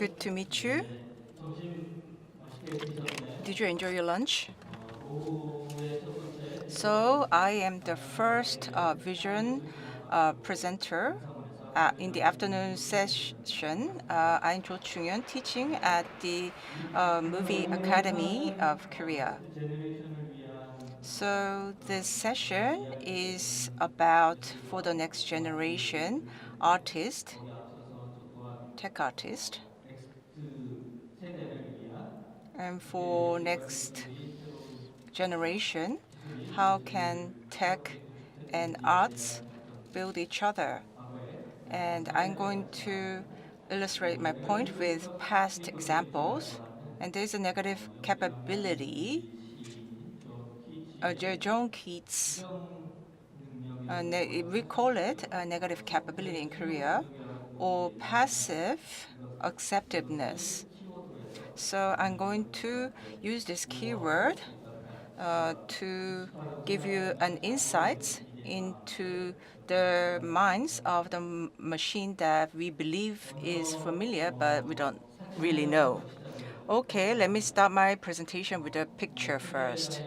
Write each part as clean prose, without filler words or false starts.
Good to meet you. Did you enjoy your lunch? So I am the first vision presenter in the afternoon session. I'm Chung-Yun teaching at the Movie Academy of Korea. So this session is about for the next generation artist, tech artist. And for next generation, how can tech and arts build each other? And I'm going to illustrate my point with past examples. And there's a negative capability. John Keats, we call it a negative capability in Korea, or passive acceptiveness. So I'm going to use this keyword to give you an insight into the minds of the machine that we believe is familiar, but we don't really know. Okay, let me start my presentation with a picture first.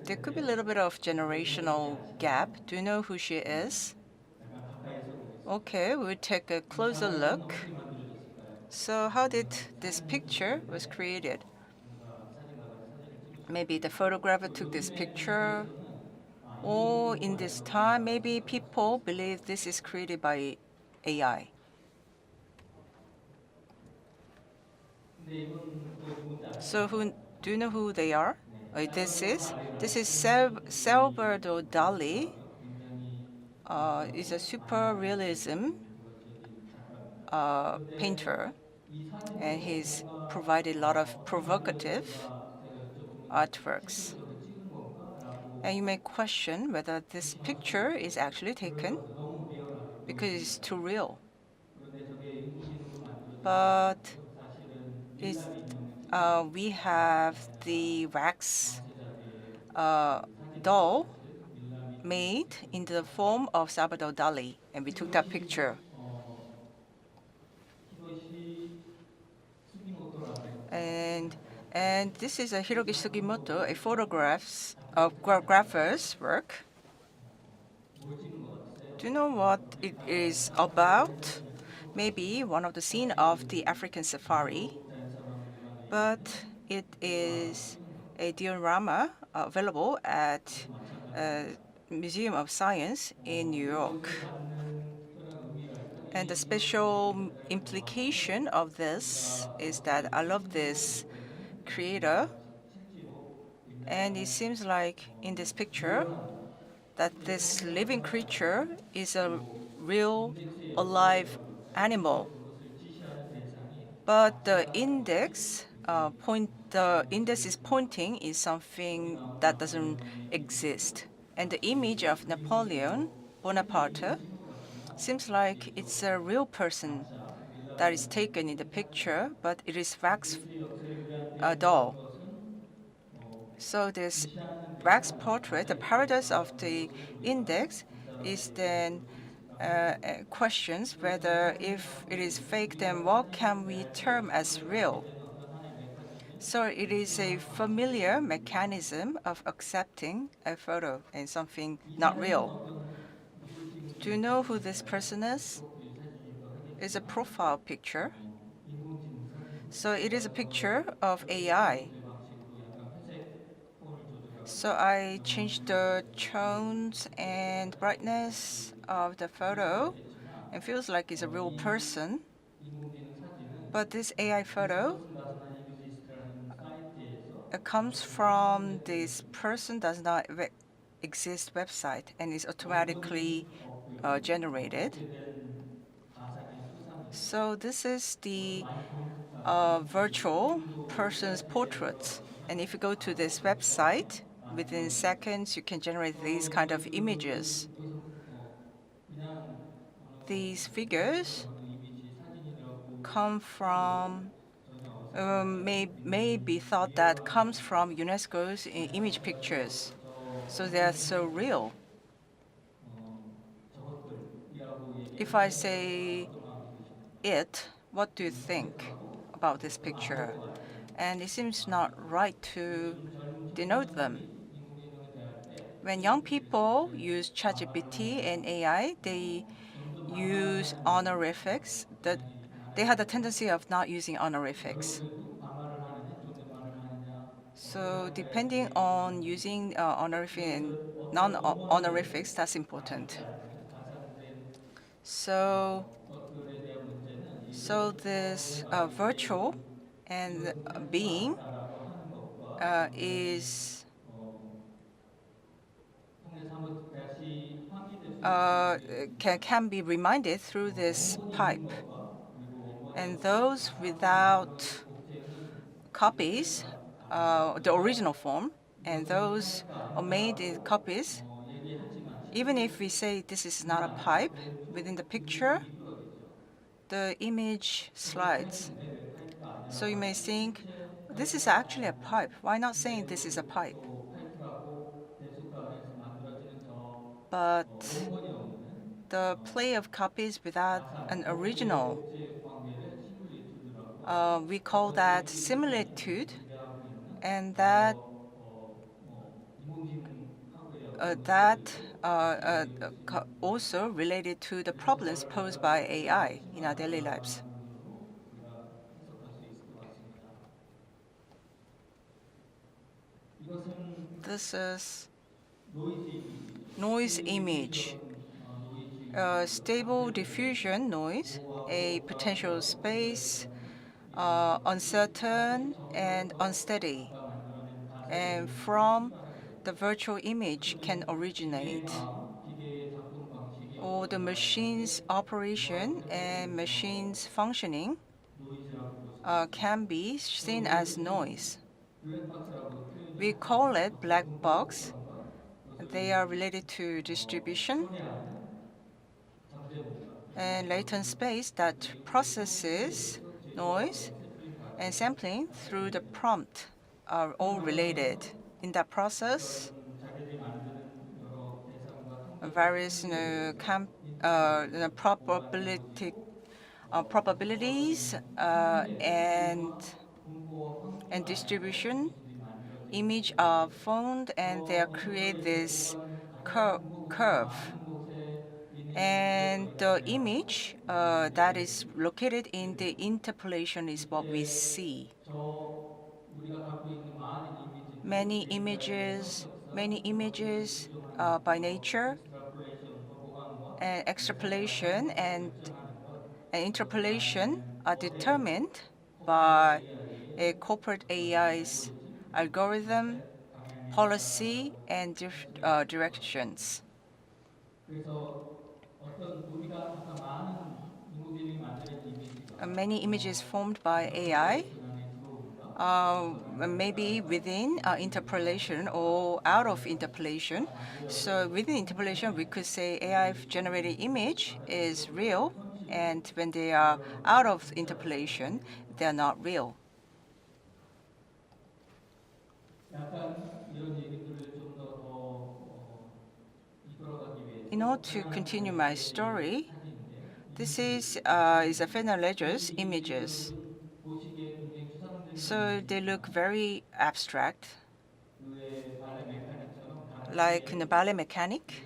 There could be a little bit of generational gap. Do you know who she is? Okay, we'll take a closer look. So how did this picture was created? Maybe the photographer took this picture, or in this time, maybe people believe this is created by AI. So do you know who they are? This is Salvador Dali. Is a super realism painter, and he's provided a lot of provocative artworks. And you may question whether this picture is actually taken because it's too real. But we have the wax doll made in the form of Salvador Dali, and we took that picture. And this is a Hiroki Sugimoto, a photographer's work. Do you know what it is about? Maybe one of the scene of the African safari, but it is a diorama available at Museum of Science in New York. And the special implication of this is that I love this creator, and it seems like in this picture that this living creature is a real alive animal. But the index is pointing is something that doesn't exist. And the image of Napoleon Bonaparte seems like it's a real person that is taken in the picture, but it is wax doll. So this wax portrait, the paradox of the index, is then questions whether if it is fake, then what can we term as real? So it is a familiar mechanism of accepting a photo and something not real. Do you know who this person is? It's a profile picture. So it is a picture of AI. So I changed the tones and brightness of the photo. It feels like it's a real person. But this AI photo comes from this person does not exist website and is automatically generated. So this is the virtual person's portrait. And if you go to this website, within seconds, you can generate these kind of images. These figures come from, may be thought that comes from UNESCO's image pictures. So they are so real. If I say it, What do you think about this picture? And it seems not right to denote them. When young people use ChatGPT and AI, they use honorifics. That they had a tendency of not using honorifics. So depending on using honorific and non-honorifics, that's important. So, this virtual and being is can be reminded through this pipe. And those without copies, the original form, and those made in copies, even if we say this is not a pipe, within the picture, the image slides. So you may think, this is actually a pipe. Why not saying this is a pipe? But the play of copies without an original, we call that similitude, and that also related to the problems posed by AI in our daily lives. This is noise image, stable diffusion noise, a potential space, uncertain and unsteady, and from the virtual image can originate. Or the machine's operation and machine's functioning can be seen as noise. We call it black box. They are related to distribution and latent space that processes noise and sampling through the prompt are all related. In that process, various probabilities and distribution image are formed, and they create this curve. And the image that is located in the interpolation is what we see. Many images by nature, and extrapolation and interpolation are determined by a corporate AI's algorithm, policy, and directions. Many images formed by AI, maybe within interpolation or out of interpolation. So within interpolation, we could say AI-generated image is real, and when they are out of interpolation, they are not real. In order to continue my story, this is a Fenner Ledger's images. So they look very abstract, like in a ballet mechanic.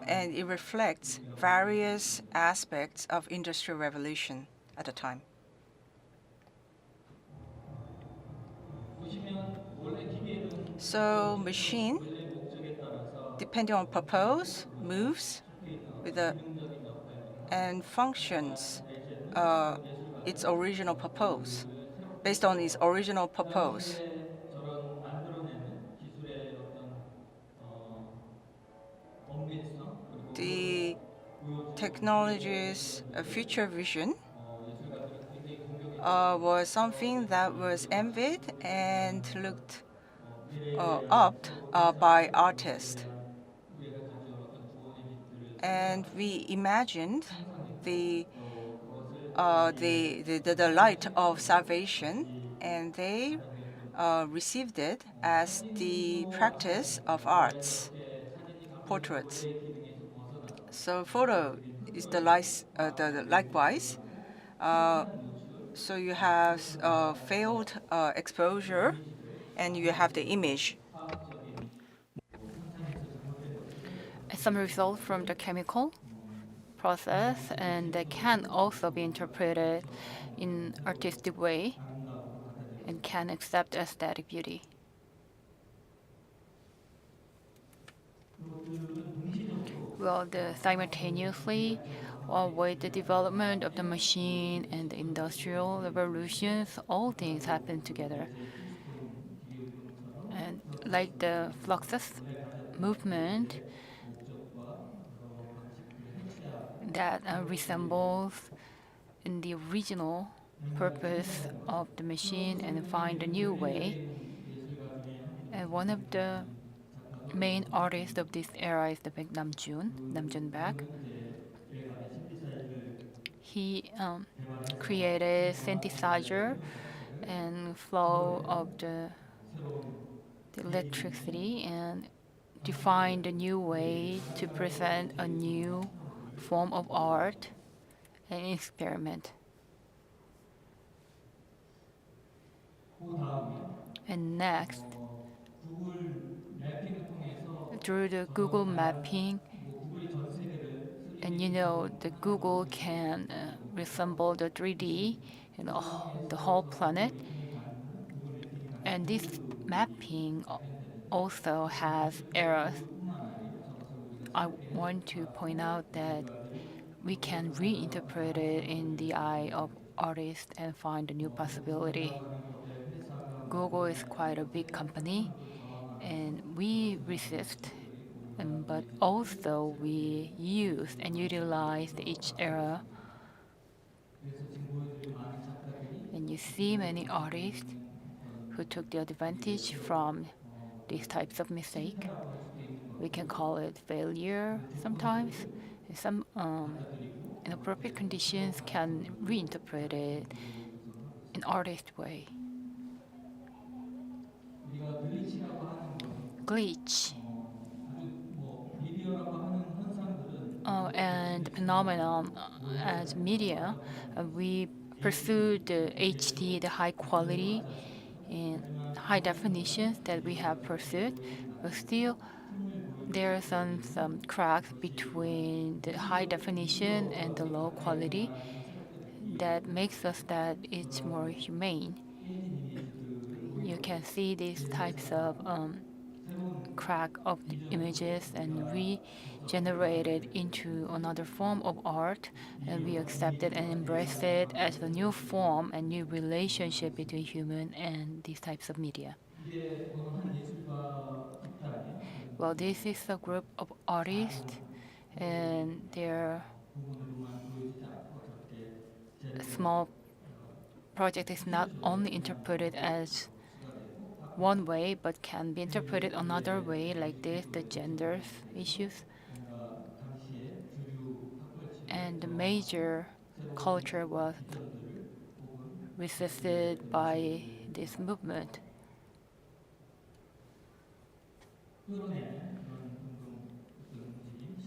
And it reflects various aspects of Industrial Revolution at the time. So machine, depending on purpose, moves with and functions its original purpose, based on its original purpose. The technology's future vision was something that was envied and looked up by artists. And we imagined the light of salvation, and they received it as the practice of arts, portraits. So photo is the likewise. So you have failed exposure, and you have the image. Some result from the chemical process, and they can also be interpreted in artistic way and can accept aesthetic beauty. Well, simultaneously, with the development of the machine and the industrial revolutions, all things happen together. And like the Fluxus movement that resembles in the original purpose of the machine and find a new way. And one of the main artists of this era is the Namjoon Baek. He created synthesizer and flow of the electricity and defined a new way to present a new form of art and experiment. And next, through the Google mapping, and the Google can resemble the 3D and the whole planet. And this mapping also has errors. I want to point out that we can reinterpret it in the eye of artists and find a new possibility. Google is quite a big company, and we resist, but also we use and utilize each era. And you see many artists who took the advantage from these types of mistake. We can call it failure sometimes. And some inappropriate conditions can reinterpret it in artist way. Glitch and phenomenon as media, we pursue the HD, the high quality and high definitions that we have pursued, but still there are some cracks between the high definition and the low quality that makes us that it's more humane. You can see these types of crack of the images and regenerate it into another form of art, and we accept it and embrace it as a new form and new relationship between human and these types of media. Well, this is a group of artists, and their small project is not only interpreted as one way, but can be interpreted another way, like this, the gender issues. And the major culture was resisted by this movement.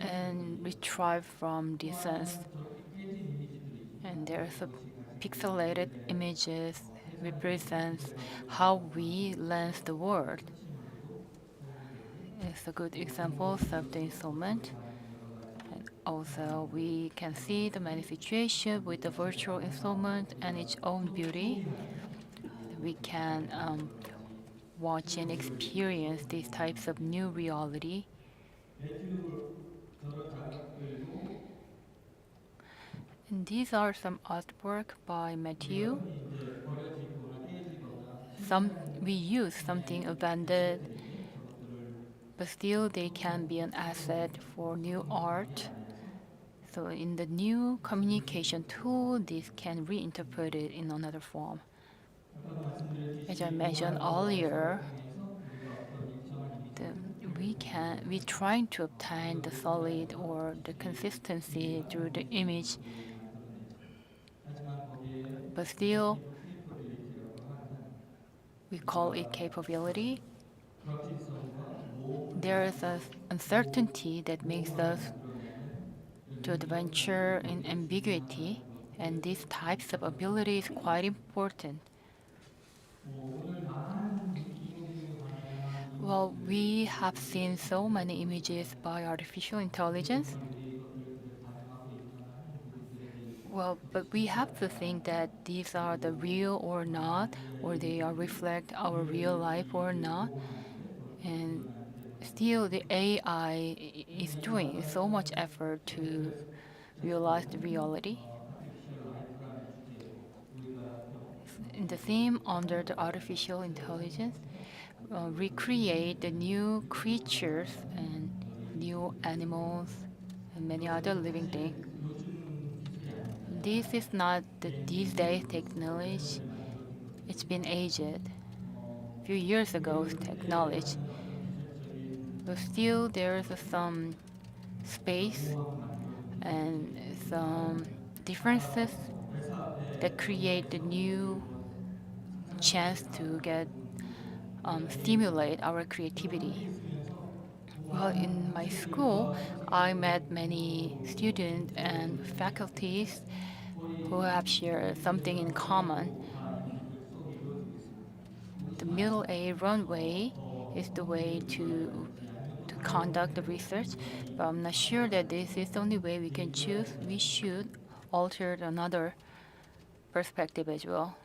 And retrieve from the sense. And there's a pixelated images represents how we lens the world. It's a good example of the installment. And also, we can see the many situations with the virtual installment and its own beauty. We can watch and experience these types of new reality. And these are some artwork by Matthew. Some we use something abandoned, but still they can be an asset for new art. So in the new communication tool, this can reinterpret it in another form. As I mentioned earlier, the, we trying to obtain the solid or the consistency through the image, but still we call it capability. There is an uncertainty that makes us to adventure in ambiguity, and these types of ability is quite important. Well, we have seen so many images by artificial intelligence. Well, but we have to think that these are the real or not, or they are reflect our real life or not. And still, the AI is doing so much effort to realize the reality. In the theme under the artificial intelligence, recreate the new creatures and new animals and many other living things. This is not the these days technology. It's been aged. Few years ago's technology, but still there's some space and some differences that create the new chance to get stimulate our creativity. Well, in my school, I met many students and faculties who have shared something in common. The middle A runway is the way to conduct the research, but I'm not sure that this is the only way we can choose. We should alter another perspective as well.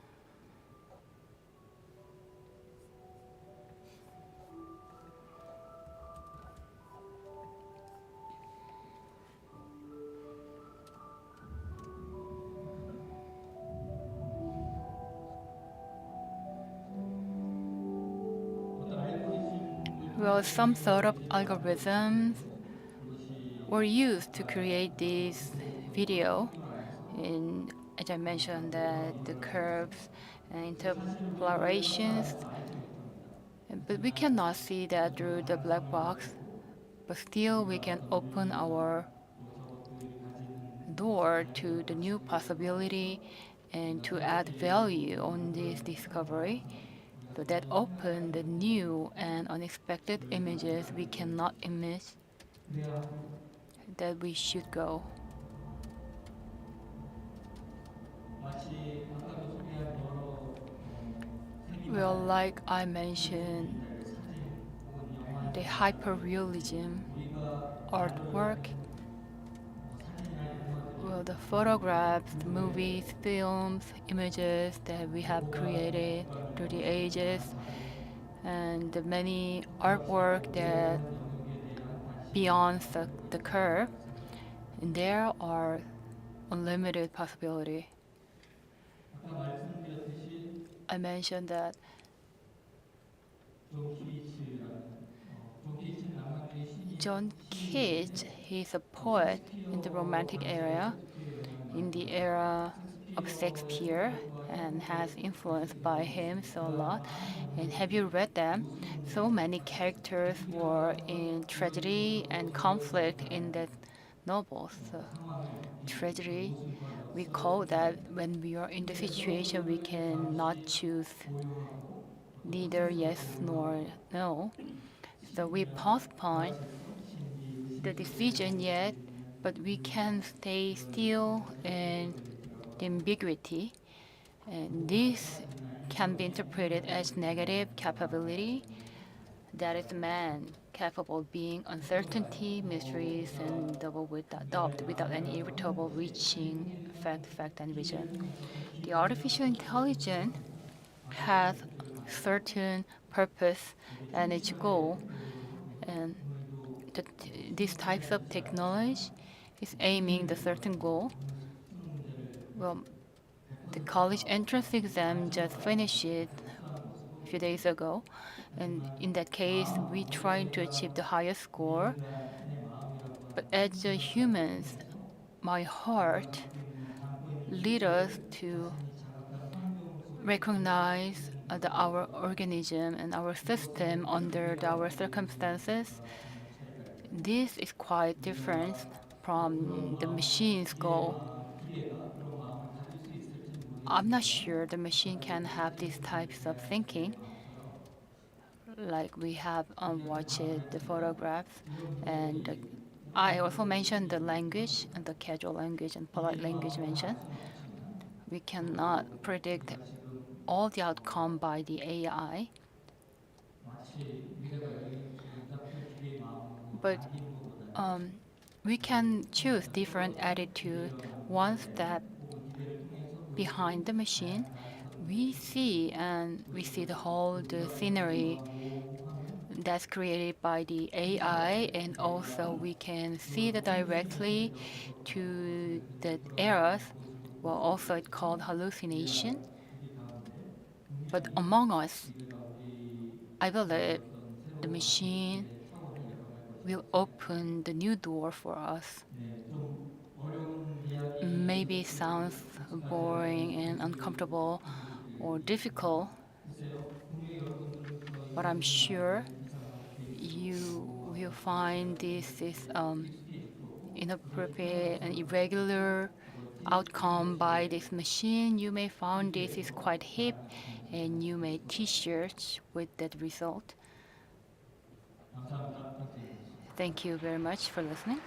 Well, some sort of algorithms were used to create this video. In, as I mentioned, that the curves and interpolations, but we cannot see that through the black box. But still, we can open our door to the new possibility and to add value on this discovery. So that open the new and unexpected images we cannot image that we should go. Well, like I mentioned, the hyperrealism artwork, well, the photographs, the movies, films, images that we have created through the ages, and the many artwork that beyond the curve, and there are unlimited possibility. I mentioned that John Keats, he's a poet in the Romantic era, in the era of Shakespeare, and has influenced by him so a lot. And have you read them? So many characters were in tragedy and conflict in that novels. So tragedy, we call that when we are in the situation we cannot choose neither yes nor no. So we postpone the decision yet, but we can stay still in the ambiguity. And this can be interpreted as negative capability, that is man capable of being uncertainty, mysteries, and double without doubt, without any irritable reaching fact, and vision. The artificial intelligence has certain purpose and its goal, and these types of technology is aiming the certain goal. Well, the college entrance exam just finished it a few days ago, and in that case, we trying to achieve the highest score. But as a humans, my heart lead us to recognize our organism and our system under our circumstances. This is quite different from the machine's goal. I'm not sure the machine can have these types of thinking, like we have watched the photographs and I also mentioned the language and the casual language and polite language mentioned. We cannot predict all the outcome by the AI, but um, we can choose different attitude. One step behind the machine, we see the scenery that's created by the AI, and also we can see the directly to the errors. Well, also it's called hallucination. But among us, I believe the machine will open the new door for us. Maybe it sounds boring and uncomfortable or difficult, but I'm sure you will find this is inappropriate and irregular outcome by this machine. You may find this is quite hip, and you may t-shirts with that result. Thank you very much for listening.